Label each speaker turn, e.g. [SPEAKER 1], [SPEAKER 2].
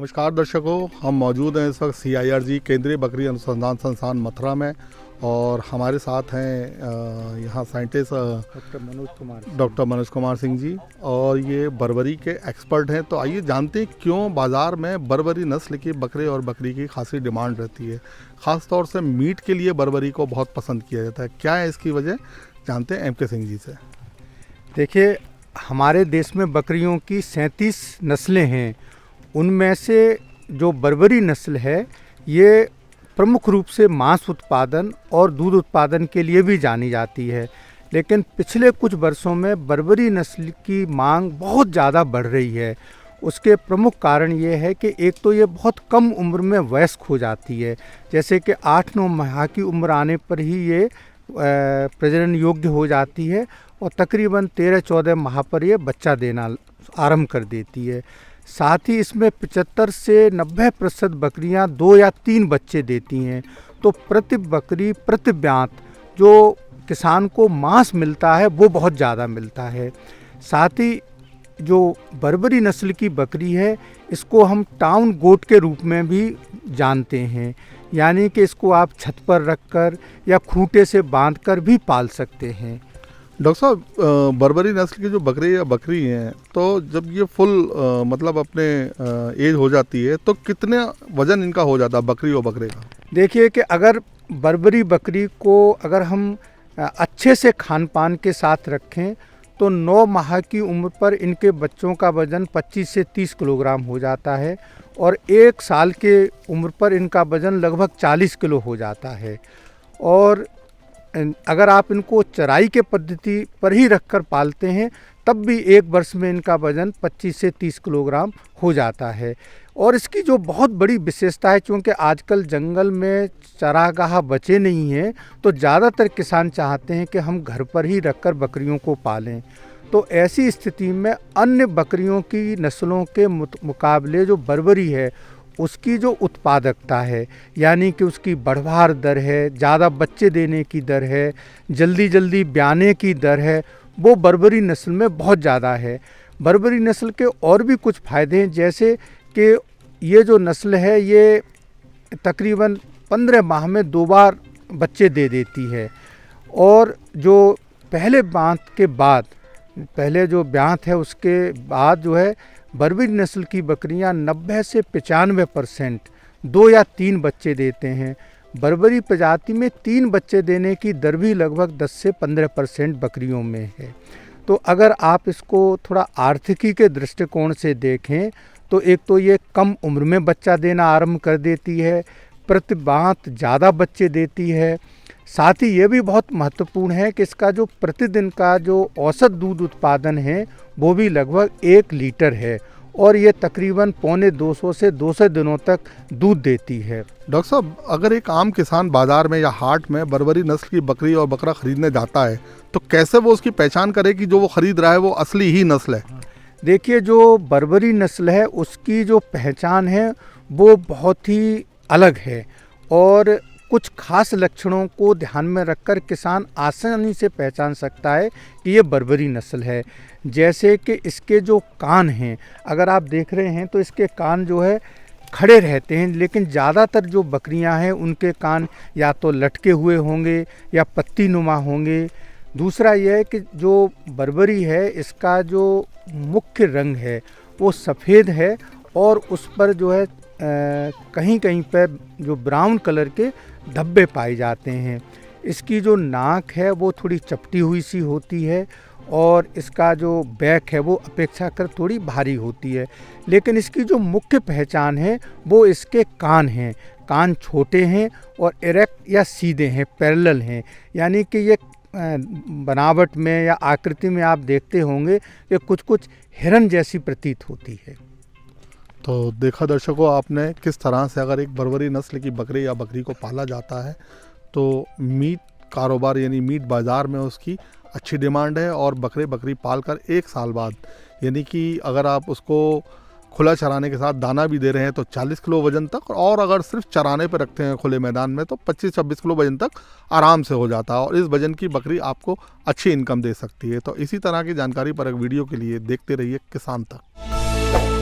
[SPEAKER 1] नमस्कार दर्शकों, हम मौजूद हैं इस वक्त CIRG केंद्रीय बकरी अनुसंधान संस्थान मथुरा में और हमारे साथ हैं यहाँ साइंटिस्ट डॉक्टर मनोज कुमार सिंह जी और ये बर्बरी के एक्सपर्ट हैं। तो आइए जानते हैं क्यों बाज़ार में बर्बरी नस्ल के बकरे और बकरी की खासी डिमांड रहती है। ख़ास तौर से मीट के लिए बर्बरी को बहुत पसंद किया जाता है। क्या है इसकी वजह, जानते हैं MK सिंह जी से।
[SPEAKER 2] देखिए, हमारे देश में बकरियों की 37 नस्लें हैं। उनमें से जो बर्बरी नस्ल है ये प्रमुख रूप से मांस उत्पादन और दूध उत्पादन के लिए भी जानी जाती है। लेकिन पिछले कुछ वर्षों में बर्बरी नस्ल की मांग बहुत ज़्यादा बढ़ रही है। उसके प्रमुख कारण ये है कि एक तो ये बहुत कम उम्र में वयस्क हो जाती है, जैसे कि 8-9 माह की उम्र आने पर ही ये प्रजनन योग्य हो जाती है और तकरीबन 13-14 माह पर ये बच्चा देना आरंभ कर देती है। साथ ही इसमें 75 से 90% बकरियां 2 या 3 बच्चे देती हैं। तो प्रति बकरी प्रति ब्यांत जो किसान को मांस मिलता है वो बहुत ज़्यादा मिलता है। साथ ही जो बर्बरी नस्ल की बकरी है इसको हम टाउन गोट के रूप में भी जानते हैं, यानी कि इसको आप छत पर रखकर या खूंटे से बांधकर भी पाल सकते हैं।
[SPEAKER 1] डॉक्टर साहब, बर्बरी नस्ल की जो बकरी या बकरी हैं तो जब ये फुल मतलब अपने एज हो जाती है तो कितने वजन इनका हो जाता है बकरी और बकरे का?
[SPEAKER 2] देखिए कि अगर बर्बरी बकरी को अगर हम अच्छे से खान पान के साथ रखें तो 9 माह की उम्र पर इनके बच्चों का वज़न 25 से 30 किलोग्राम हो जाता है और 1 साल के उम्र पर इनका वज़न लगभग 40 किलो हो जाता है। और अगर आप इनको चराई के पद्धति पर ही रखकर पालते हैं तब भी 1 वर्ष में इनका वज़न 25 से 30 किलोग्राम हो जाता है। और इसकी जो बहुत बड़ी विशेषता है, चूँकि आजकल जंगल में चरागाह बचे नहीं हैं तो ज़्यादातर किसान चाहते हैं कि हम घर पर ही रखकर बकरियों को पालें। तो ऐसी स्थिति में अन्य बकरियों की नस्लों के मुकाबले जो बर्बरी है उसकी जो उत्पादकता है, यानी कि उसकी बढ़वार दर है, ज़्यादा बच्चे देने की दर है, जल्दी जल्दी ब्याने की दर है, वो बर्बरी नस्ल में बहुत ज़्यादा है। बर्बरी नस्ल के और भी कुछ फ़ायदे हैं, जैसे कि ये जो नस्ल है ये तकरीबन 15 माह में 2 बार बच्चे दे देती है। और जो पहले जो ब्यांत है उसके बाद जो है बर्बरी नस्ल की बकरियां 90 से 95% 2 या 3 बच्चे देते हैं। बर्बरी प्रजाति में 3 बच्चे देने की दर भी लगभग 10 से 15% बकरियों में है। तो अगर आप इसको थोड़ा आर्थिकी के दृष्टिकोण से देखें तो एक तो ये कम उम्र में बच्चा देना आरंभ कर देती है, प्रति बांत ज़्यादा बच्चे देती है। साथ ही ये भी बहुत महत्वपूर्ण है कि इसका जो प्रतिदिन का जो औसत दूध उत्पादन है वो भी लगभग 1 लीटर है और ये तकरीबन 250 से 200 दिनों तक दूध देती है।
[SPEAKER 1] डॉक्टर साहब, अगर एक आम किसान बाजार में या हाट में बर्बरी नस्ल की बकरी और बकरा खरीदने जाता है तो कैसे वो उसकी पहचान करे कि जो वो खरीद रहा है वो असली ही नस्ल है?
[SPEAKER 2] देखिए, जो बर्बरी नस्ल है उसकी जो पहचान है वो बहुत ही अलग है और कुछ खास लक्षणों को ध्यान में रखकर किसान आसानी से पहचान सकता है कि ये बर्बरी नस्ल है। जैसे कि इसके जो कान हैं, अगर आप देख रहे हैं तो इसके कान जो है खड़े रहते हैं, लेकिन ज़्यादातर जो बकरियां हैं उनके कान या तो लटके हुए होंगे या पत्ती नुमा होंगे। दूसरा यह है कि जो बर्बरी है इसका जो मुख्य रंग है वो सफ़ेद है और उस पर जो है कहीं कहीं पर जो ब्राउन कलर के धब्बे पाए जाते हैं। इसकी जो नाक है वो थोड़ी चपटी हुई सी होती है और इसका जो बैक है वो अपेक्षाकृत थोड़ी भारी होती है। लेकिन इसकी जो मुख्य पहचान है वो इसके कान हैं। कान छोटे हैं और इरेक्ट या सीधे हैं, पैरेलल हैं, यानी कि ये बनावट में या आकृति में आप देखते होंगे कि कुछ हिरन जैसी प्रतीत होती है।
[SPEAKER 1] तो देखा दर्शकों आपने किस तरह से अगर एक बर्बरी नस्ल की बकरी या बकरी को पाला जाता है तो मीट कारोबार यानी मीट बाज़ार में उसकी अच्छी डिमांड है और बकरे बकरी पालकर 1 साल बाद, यानी कि अगर आप उसको खुला चराने के साथ दाना भी दे रहे हैं तो 40 किलो वजन तक, और अगर सिर्फ चराने पर रखते हैं खुले मैदान में तो 25-26 किलो वजन तक आराम से हो जाता है और इस वजन की बकरी आपको अच्छी इनकम दे सकती है। तो इसी तरह की जानकारी पर एक वीडियो के लिए देखते रहिए किसान तक।